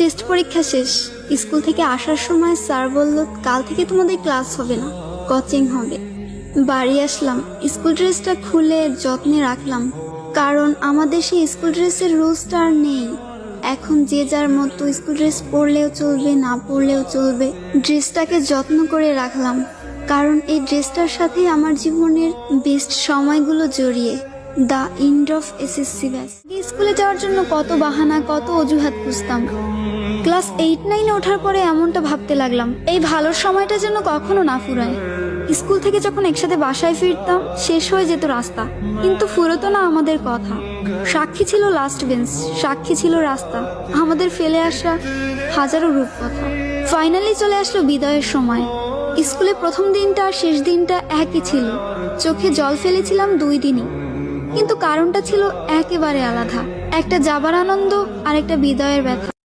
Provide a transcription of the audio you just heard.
Test পরীক্ষা শেষ। School থেকে আসার সময় স্যার বলল, কাল থেকে তোমাদের ক্লাস হবে না, কোচিং হবে। বাড়ি আসলাম, স্কুল ড্রেসটা খুলে যত্নে রাখলাম, কারণ আমাদের সেই স্কুল ড্রেসের রুলসটা আর নেই। এখন যে যার মতো স্কুল ড্রেস পরলেও চলবে, না পরলেও চলবে। ড্রেসটাকে যত্ন করে রাখলাম, কারণ এই ড্রেসটার সাথে আমার জীবনের বেস্ট সময়গুলো জড়িয়ে। The end of SSC batch. স্কুলে যাওয়ার জন্য কত বাহানা, কত অজুহাত খুঁজতাম। ক্লাস 8-9 ওঠার পরে এমনটা ভাবতে লাগলাম, এই ভালো সময়টা যেন কখনো না ফুরায়। স্কুল থেকে যখন একসাথে বাসায় ফিরতাম, শেষ হয়ে যেত রাস্তা, কিন্তু ফুরতো না আমাদের কথা। সাক্ষী ছিল লাস্ট বেঞ্চ, সাক্ষী ছিল রাস্তা, আমাদের ফেলে আসা হাজারো রূপকথা। ফাইনালি চলে আসলো বিদায়ের সময়। স্কুলে প্রথম দিনটা আর শেষ দিনটা একই ছিল। চোখে জল ফেলেছিলাম 2 দিনই, কিন্তু কারণটা ছিল একেবারে আলাদা। একটা যাবার আনন্দ আর একটা বিদায়ের ব্যথা।